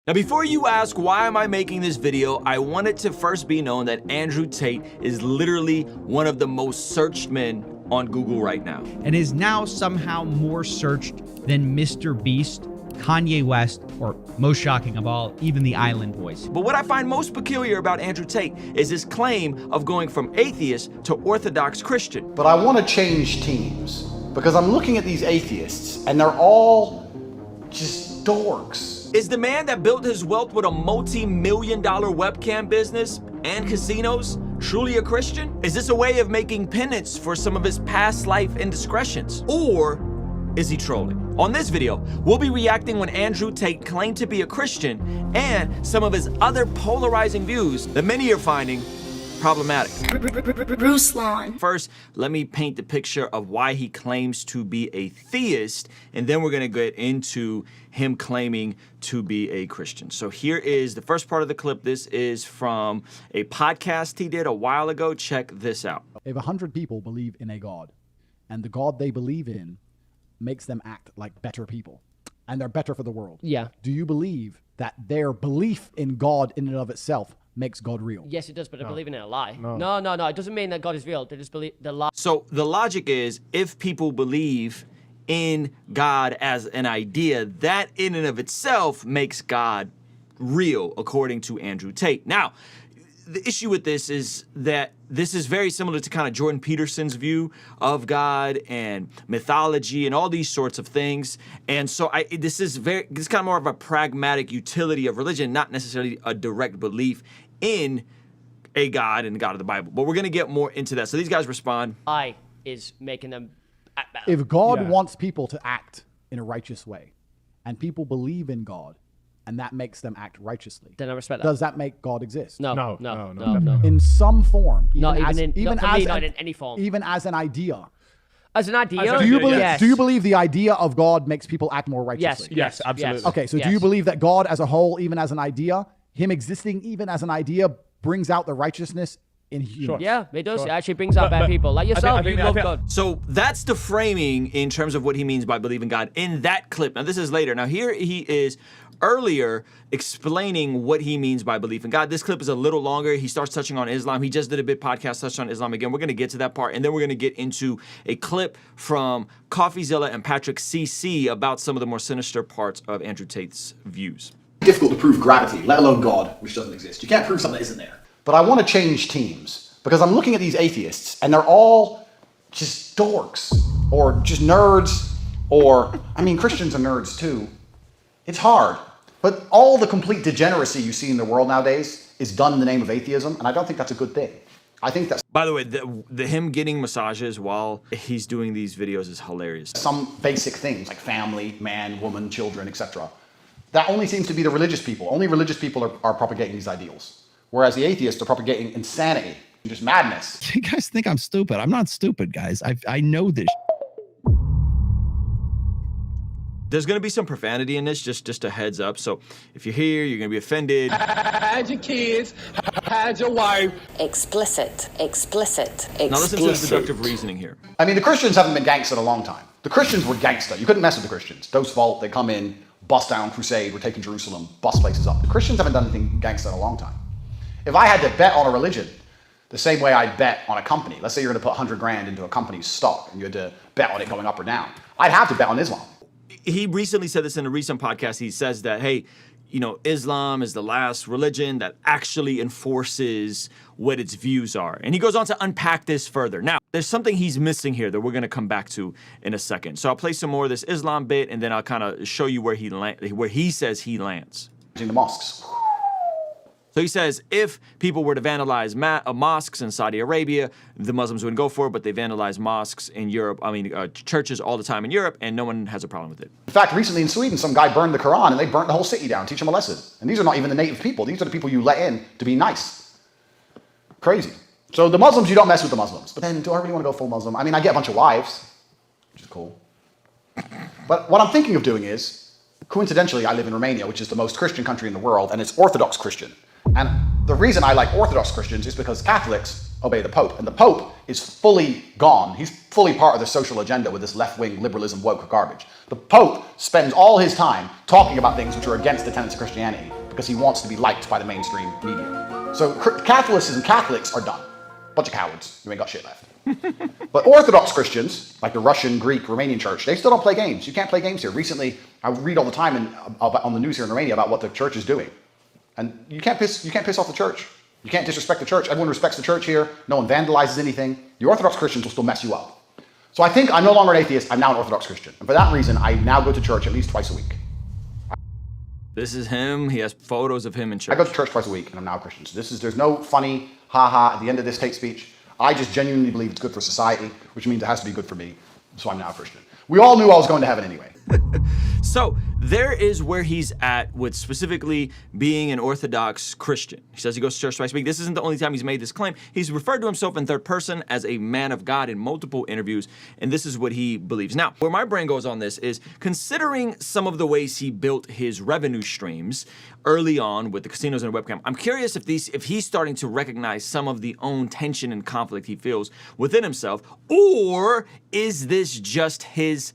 Now, before you ask why am I making this video, I want it to first be known that Andrew Tate is literally one of the most searched men on Google right now. And is now somehow more searched than Mr. Beast, Kanye West, or most shocking of all, even the Island Boys. But what I find most peculiar about Andrew Tate is his claim of going from atheist to Orthodox Christian. But I want to change teams because I'm looking at these atheists and they're all just dorks. Is the man that built his wealth with a multi-million-dollar webcam business and casinos truly a Christian? Is this a way of making penance for some of his past life indiscretions? Or is he trolling? On this video, we'll be reacting when Andrew Tate claimed to be a Christian and some of his other polarizing views that many are finding problematic. Ruslan. First, let me paint the picture of why he claims to be a theist, and then we're gonna get into him claiming to be a Christian. So here is the first part of the clip. This is from a podcast he did a while ago. Check this out. If 100 people believe in a God, and the God they believe in makes them act like better people, and they're better for the world. Yeah. Do you believe that their belief in God in and of itself makes God real? Yes, it does, but they're believing in a lie. No. It doesn't mean that God is real. They just believe the lie. So the logic is, if people believe in God as an idea, that in and of itself makes God real, according to Andrew Tate. Now, the issue with this is that this is very similar to kind of Jordan Peterson's view of God and mythology and all these sorts of things. And so this is kind of more of a pragmatic utility of religion, not necessarily a direct belief in a God and the God of the Bible. But we're going to get more into that. So these guys respond. Lie is making them act better. If God wants people to act in a righteous way, and people believe in God, and that makes them act righteously, Then I respect that. does that make God exist? No. In some form. Not as, even even for as me, not in any form. Even as an idea. As an idea, Do you believe? yes. Do you believe the idea of God makes people act more righteously? Yes, absolutely. yes. Okay, so do you believe that God as a whole, even as an idea, him existing even as an idea, brings out the righteousness in humans? Yeah, it does. It actually brings out bad people. Like yourself, you love God. So that's the framing in terms of what he means by believing God in that clip. Now, this is later. Now, here he is earlier explaining what he means by belief in God. This clip is a little longer. He starts touching on Islam. He just did a bit podcast touched on Islam again. We're going to get to that part, and then we're going to get into a clip from CoffeeZilla and Patrick CC about some of the more sinister parts of Andrew Tate's views. Difficult to prove gravity, let alone God, which doesn't exist. You can't prove something that isn't there. But I want to change teams because I'm looking at these atheists and they're all just dorks or just nerds, or, I mean, Christians are nerds too. It's hard. But all the complete degeneracy you see in the world nowadays is done in the name of atheism, and I don't think that's a good thing. I think that's... By the way, the him getting massages while he's doing these videos is hilarious. Some basic things like family, man, woman, children, etc. That only seems to be the religious people. Only religious people are propagating these ideals. Whereas the atheists are propagating insanity and just madness. You guys think I'm stupid. I'm not stupid, guys. I know this. There's going to be some profanity in this, just a heads up. So if you're here, you're going to be offended. Had your kids, had your wife. Explicit. Now listen to the deductive reasoning here. I mean, the Christians haven't been gangsta in a long time. The Christians were gangsta. You couldn't mess with the Christians. Those fault, they come in, bust down, crusade, we're taking Jerusalem, bust places up. The Christians haven't done anything gangsta in a long time. If I had to bet on a religion, the same way I'd bet on a company, let's say you're going to put 100 grand into a company's stock and you had to bet on it going up or down, I'd have to bet on Islam. He recently said this in a recent podcast. He says that, hey, you know, Islam is the last religion that actually enforces what its views are. And he goes on to unpack this further. Now, there's something he's missing here that we're going to come back to in a second. So I'll play some more of this Islam bit, and then I'll kind of show you where he says he lands. In the mosques. So he says, if people were to vandalize mosques in Saudi Arabia, the Muslims wouldn't go for it, but they vandalize mosques in Europe, churches all the time in Europe, and no one has a problem with it. In fact, recently in Sweden, some guy burned the Quran and they burnt the whole city down, teach them a lesson. And these are not even the native people. These are the people you let in to be nice. Crazy. So the Muslims, you don't mess with the Muslims. But then, do I really want to go full Muslim? I mean, I get a bunch of wives, which is cool. But what I'm thinking of doing is, coincidentally, I live in Romania, which is the most Christian country in the world, and it's Orthodox Christian. And the reason I like Orthodox Christians is because Catholics obey the Pope. And the Pope is fully gone. He's fully part of the social agenda with this left-wing liberalism woke garbage. The Pope spends all his time talking about things which are against the tenets of Christianity because he wants to be liked by the mainstream media. So Catholics are done. Bunch of cowards. You ain't got shit left. But Orthodox Christians, like the Russian, Greek, Romanian church, they still don't play games. You can't play games here. Recently, I read all the time on the news here in Romania about what the church is doing. And you can't piss off the church. You can't disrespect the church. Everyone respects the church here. No one vandalizes anything. The Orthodox Christians will still mess you up. So I think I'm no longer an atheist. I'm now an Orthodox Christian. And for that reason, I now go to church at least twice a week. This is him. He has photos of him in church. I go to church twice a week, and I'm now a Christian. So there's no funny ha-ha at the end of this Tate speech. I just genuinely believe it's good for society, which means it has to be good for me. So I'm now a Christian. We all knew I was going to heaven anyway. So there is where he's at with specifically being an Orthodox Christian. He says he goes to church twice a week. This isn't the only time he's made this claim. He's referred to himself in third person as a man of God in multiple interviews, and this is what he believes. Now, where my brain goes on this is considering some of the ways he built his revenue streams early on with the casinos and the webcam. I'm curious if he's starting to recognize some of the own tension and conflict he feels within himself, or is this just his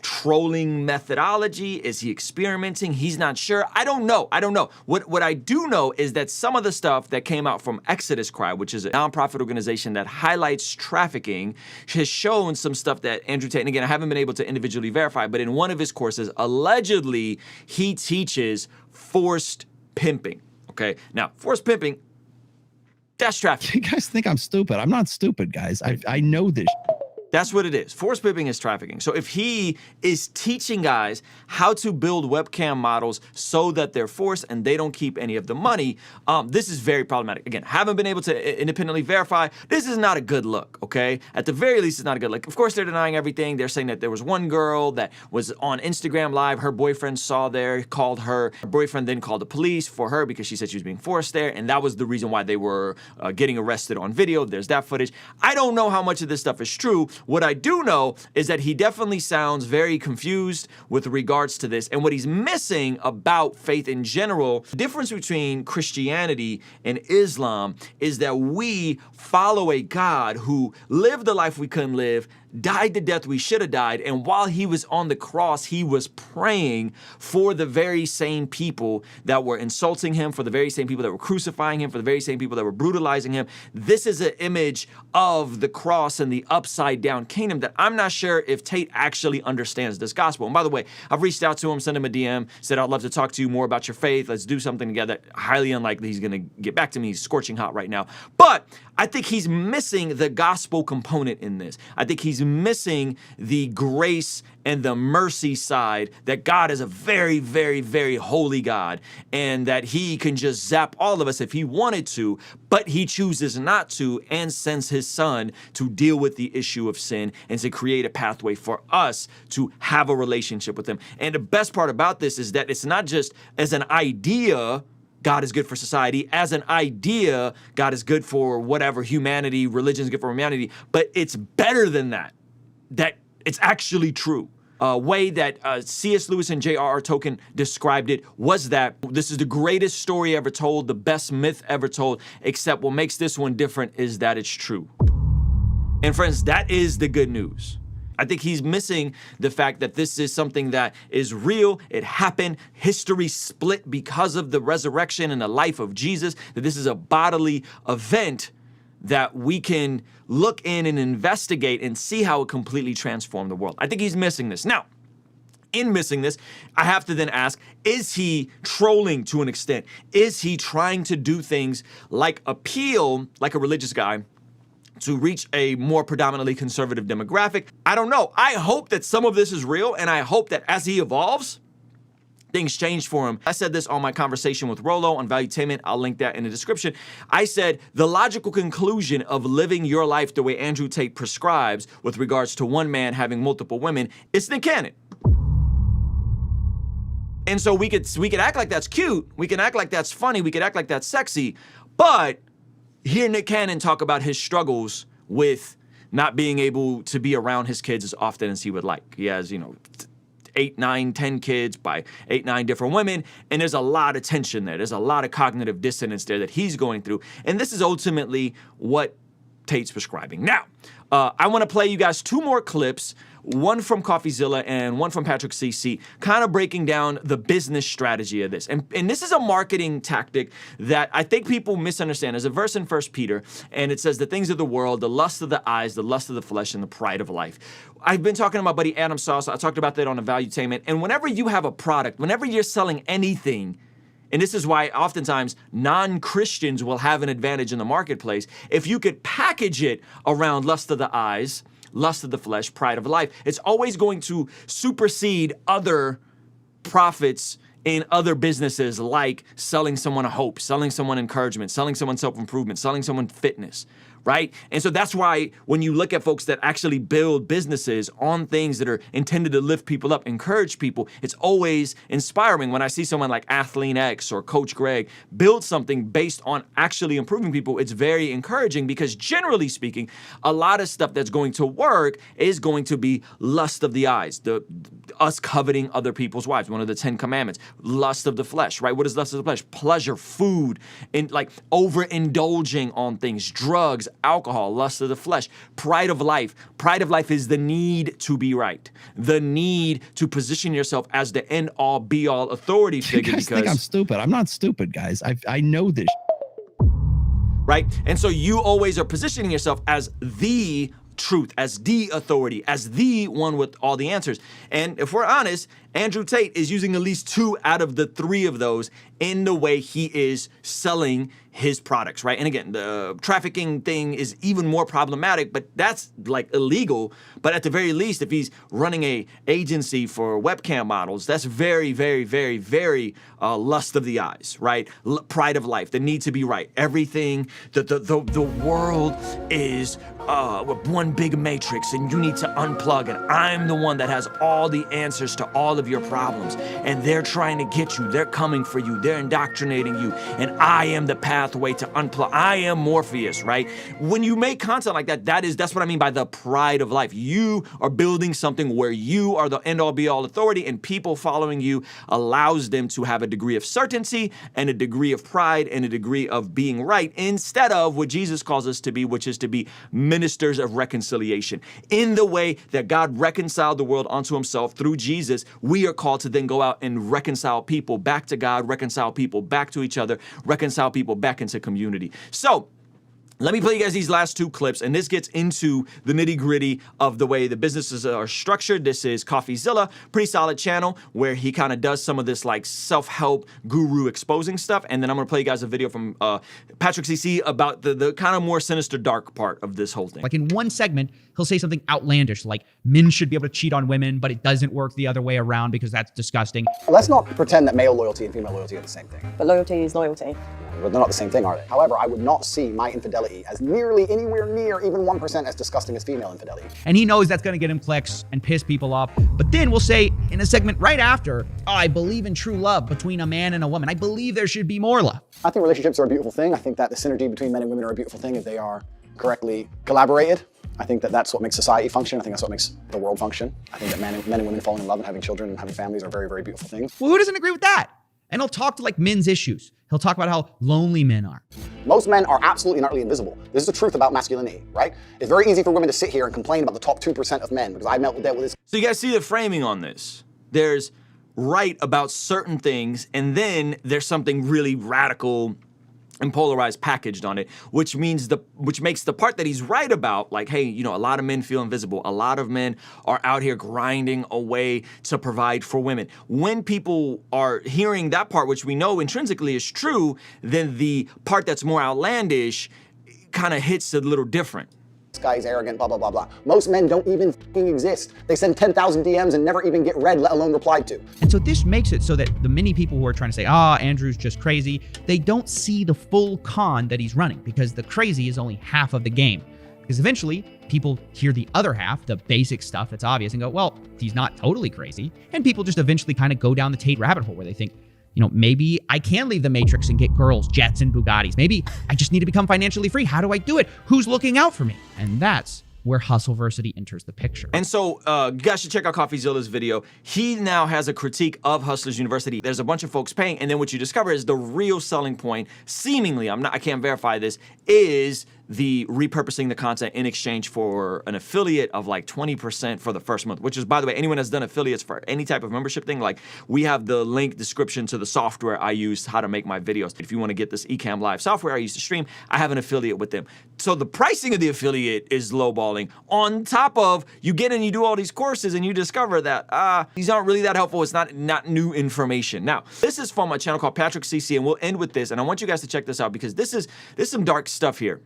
trolling methodology? Is he experimenting? He's not sure. I don't know. What I do know is that some of the stuff that came out from Exodus Cry, which is a nonprofit organization that highlights trafficking, has shown some stuff that Andrew Tate, and again, I haven't been able to individually verify, but in one of his courses, allegedly, he teaches forced pimping. Okay, now, forced pimping, that's trafficking. You guys think I'm stupid. I'm not stupid, guys. I know this. That's what it is. Forced pimping is trafficking. So if he is teaching guys how to build webcam models so that they're forced and they don't keep any of the money, this is very problematic. Again, haven't been able to independently verify. This is not a good look, okay? At the very least, it's not a good look. Of course, they're denying everything. They're saying that there was one girl that was on Instagram Live. Her boyfriend saw there, called her. Her boyfriend then called the police for her because she said she was being forced there, and that was the reason why they were getting arrested on video. There's that footage. I don't know how much of this stuff is true. What I do know is that he definitely sounds very confused with regards to this, and what he's missing about faith in general. The difference between Christianity and Islam is that we follow a God who lived the life we couldn't live, died the death we should have died, and while he was on the cross, he was praying for the very same people that were insulting him, for the very same people that were crucifying him, for the very same people that were brutalizing him. This is an image of the cross and the upside down kingdom that I'm not sure if Tate actually understands this gospel. And by the way, I've reached out to him, sent him a DM, said, I'd love to talk to you more about your faith. Let's do something together. Highly unlikely he's gonna get back to me. He's scorching hot right now. But I think he's missing the gospel component in this. I think he's missing the grace and the mercy side, that God is a very, very, very holy God, and that he can just zap all of us if he wanted to, but he chooses not to and sends his son to deal with the issue of sin and to create a pathway for us to have a relationship with him. And the best part about this is that it's not just as an idea, God is good for society. As an idea, God is good for whatever humanity, religion is good for humanity, but it's better than that. That it's actually true. A way that C.S. Lewis and J.R.R. Tolkien described it was that this is the greatest story ever told, the best myth ever told, except what makes this one different is that it's true. And friends, that is the good news. I think he's missing the fact that this is something that is real. It happened. History split because of the resurrection and the life of Jesus, that this is a bodily event that we can look in and investigate and see how it completely transformed the world. I think he's missing this. Now, in missing this, I have to then ask, is he trolling to an extent? Is he trying to do things like appeal, like a religious guy, to reach a more predominantly conservative demographic? I don't know. I hope that some of this is real, and I hope that as he evolves, things change for him. I said this on my conversation with Rolo on Valuetainment. I'll link that in the description. I said the logical conclusion of living your life the way Andrew Tate prescribes with regards to one man having multiple women is Nick Cannon. And so we could act like that's cute. We can act like that's funny. We could act like that's sexy. But hear Nick Cannon talk about his struggles with not being able to be around his kids as often as he would like. He has, 8, 9, 10 kids by 8, 9 different women. And there's a lot of tension there. There's a lot of cognitive dissonance there that he's going through. And this is ultimately what Tate's prescribing. Now, I want to play you guys 2 more clips, one from CoffeeZilla and one from Patrick CC, kind of breaking down the business strategy of this. And this is a marketing tactic that I think people misunderstand. There's a verse in 1 Peter, and it says, the things of the world, the lust of the eyes, the lust of the flesh, and the pride of life. I've been talking about Buddy Adam Sauce. I talked about that on the Valuetainment. And whenever you have a product, whenever you're selling anything, and this is why oftentimes non-Christians will have an advantage in the marketplace, if you could package it around lust of the eyes, lust of the flesh, pride of life, it's always going to supersede other profits in other businesses, like selling someone a hope, selling someone encouragement, selling someone self-improvement, selling someone fitness, right? And so that's why when you look at folks that actually build businesses on things that are intended to lift people up, encourage people, it's always inspiring when I see someone like Athlete X or Coach Greg build something based on actually improving people. It's very encouraging because generally speaking, a lot of stuff that's going to work is going to be lust of the eyes, us coveting other people's wives, one of the 10 commandments, lust of the flesh, right? What is lust of the flesh? Pleasure, food, and like overindulging on things, drugs, alcohol, lust of the flesh, pride of life. Pride of life is the need to be right, the need to position yourself as the end-all, be-all authority figure. You guys think I'm stupid? I'm not stupid, guys. I know this. Right? And so you always are positioning yourself as the truth, as the authority, as the one with all the answers. And if we're honest, Andrew Tate is using at least 2 out of the 3 of those in the way he is selling his products, right? And again, the trafficking thing is even more problematic, but that's like illegal. But at the very least, if he's running a agency for webcam models, that's very, very, very, very lust of the eyes, right? Pride of life, the need to be right. Everything, the world is one big matrix and you need to unplug, and I'm the one that has all the answers to all of your problems, and they're trying to get you, they're coming for you, they're indoctrinating you, and I am the pathway to unplug. I am Morpheus, right? When you make content like that, that's what I mean by the pride of life. You are building something where you are the end-all be-all authority, and people following you allows them to have a degree of certainty and a degree of pride and a degree of being right, instead of what Jesus calls us to be, which is to be ministers of reconciliation. In the way that God reconciled the world unto himself through Jesus, we are called to then go out and reconcile people back to God, reconcile people back to each other, reconcile people back into community. So let me play you guys these last 2 clips, and this gets into the nitty-gritty of the way the businesses are structured. This is CoffeeZilla, pretty solid channel where he kind of does some of this like self-help guru exposing stuff. And then I'm gonna play you guys a video from Patrick CC about the kind of more sinister, dark part of this whole thing. Like in one segment, he'll say something outlandish, like men should be able to cheat on women, but it doesn't work the other way around because that's disgusting. Let's not pretend that male loyalty and female loyalty are the same thing. But loyalty is loyalty. But they're not the same thing, are they? However, I would not see my infidelity as nearly anywhere near even 1% as disgusting as female infidelity. And he knows that's going to get him clicks and piss people off. But then we'll say in a segment right after, oh, I believe in true love between a man and a woman. I believe there should be more love. I think relationships are a beautiful thing. I think that the synergy between men and women are a beautiful thing if they are correctly collaborated. I think that that's what makes society function. I think that's what makes the world function. I think that men and women falling in love and having children and having families are very, very beautiful things. Well, who doesn't agree with that? And he'll talk to like men's issues. He'll talk about how lonely men are. Most men are absolutely and utterly invisible. This is the truth about masculinity, right? It's very easy for women to sit here and complain about the top 2% of men because I've dealt with this. So you guys see the framing on this. There's right about certain things, and then there's something really radical and polarized packaged on it, which makes the part that he's right about, like, hey, you know, a lot of men feel invisible. A lot of men are out here grinding away to provide for women. When people are hearing that part, which we know intrinsically is true, then the part that's more outlandish kind of hits a little different. This guy is arrogant, blah, blah, blah, blah. Most men don't even f***ing exist. They send 10,000 DMs and never even get read, let alone replied to. And so this makes it so that the many people who are trying to say, Andrew's just crazy, they don't see the full con that he's running, because the crazy is only half of the game. Because eventually people hear the other half, the basic stuff that's obvious, and go, well, he's not totally crazy. And people just eventually kind of go down the Tate rabbit hole where they think, you know, maybe I can leave the matrix and get girls, jets, and Bugattis. Maybe I just need to become financially free. How do I do it? Who's looking out for me? And that's where Hustleversity enters the picture. And so you guys should check out CoffeeZilla's video. He now has a critique of Hustlers University. There's a bunch of folks paying, and then what you discover is the real selling point, seemingly, I can't verify this, is the repurposing the content in exchange for an affiliate of like 20% for the first month, which is, by the way, anyone that's done affiliates for any type of membership thing, like we have the link description to the software I use how to make my videos. If you want to get this Ecamm Live software I use to stream, I have an affiliate with them. So the pricing of the affiliate is lowballing. On top of you get in, you do all these courses and you discover that these aren't really that helpful. It's not new information. Now, this is from a channel called Patrick CC, and we'll end with this. And I want you guys to check this out because there's some dark stuff here.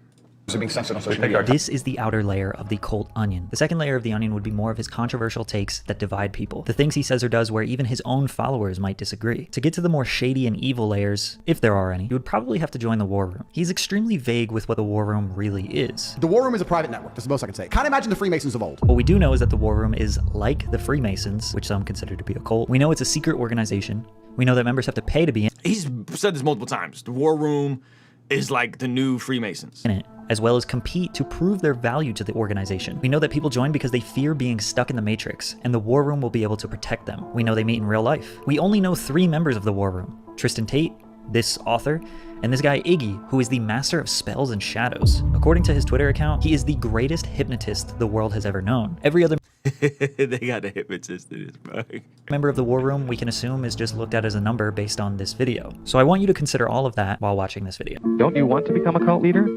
Being censored on social media. This is the outer layer of the cult onion. The second layer of the onion would be more of his controversial takes that divide people. The things he says or does where even his own followers might disagree. To get to the more shady and evil layers, if there are any, you would probably have to join the War Room. He's extremely vague with what the War Room really is. The War Room is a private network. That's the most I can say. Kind of imagine the Freemasons of old. What we do know is that the War Room is like the Freemasons, which some consider to be a cult. We know it's a secret organization. We know that members have to pay to be in. He's said this multiple times. The War Room is like the new Freemasons. In it, as well as compete to prove their value to the organization. We know that people join because they fear being stuck in the Matrix, and the War Room will be able to protect them. We know they meet in real life. We only know 3 members of the War Room: Tristan Tate, this author, and this guy Iggy, who is the master of spells and shadows. According to his Twitter account, he is the greatest hypnotist the world has ever known. Every other they got a hypnotist in this, bro. member of the War Room, we can assume, is just looked at as a number based on this video. So I want you to consider all of that while watching this video. Don't you want to become a cult leader?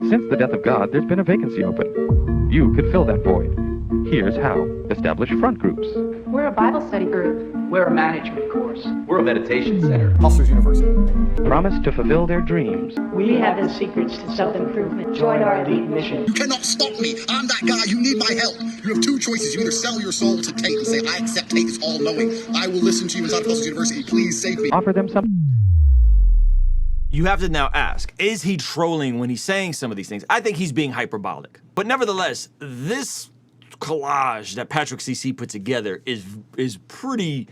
Since the death of God, there's been a vacancy open. You could fill that void. Here's how. Establish front groups. We're a Bible study group. We're a management course. We're a meditation center. Hustlers University. Promise to fulfill their dreams. We have the secrets to self-improvement. Join our elite mission. You cannot stop me. I'm that guy. You need my help. You have 2 choices. You either sell your soul to Tate and say, I accept Tate is all-knowing. I will listen to you inside of Hustlers University. Please save me. Offer them some. You have to now ask, is he trolling when he's saying some of these things? I think he's being hyperbolic. But nevertheless, this collage that Patrick CC put together is pretty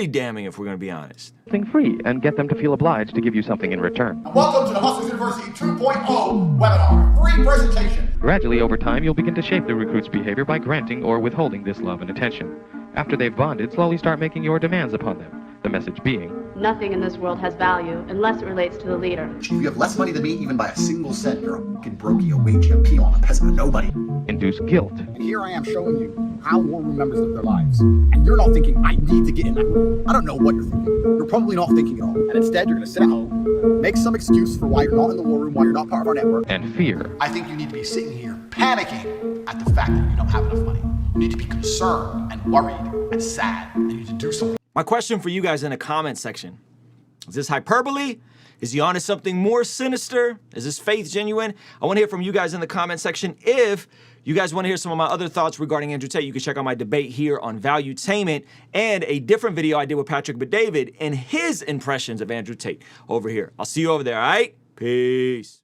damning, if we're going to be honest. Something free and get them to feel obliged to give you something in return. Welcome to the Hustlers University 2.0 webinar. Free presentation. Gradually, over time, you'll begin to shape the recruit's behavior by granting or withholding this love and attention. After they've bonded, slowly start making your demands upon them. The message being, Nothing in this world has value unless it relates to the leader. If you have less money than me, even by a single cent, you're a fucking brokey, a wage, a peon, a peasant, a nobody. induce guilt. And here I am showing you how War Room members live their lives. And you're not thinking, I need to get in that room. I don't know what you're thinking. You're probably not thinking at all. And instead, you're going to sit at home, make some excuse for why you're not in the War Room, why you're not part of our network. And fear. I think you need to be sitting here panicking at the fact that you don't have enough money. You need to be concerned and worried and sad, and you need to do something. My question for you guys in the comment section, is this hyperbole? Is he onto something more sinister? Is this faith genuine? I want to hear from you guys in the comment section. If you guys want to hear some of my other thoughts regarding Andrew Tate, you can check out my debate here on Valuetainment and a different video I did with Patrick David and his impressions of Andrew Tate over here. I'll see you over there, all right? Peace.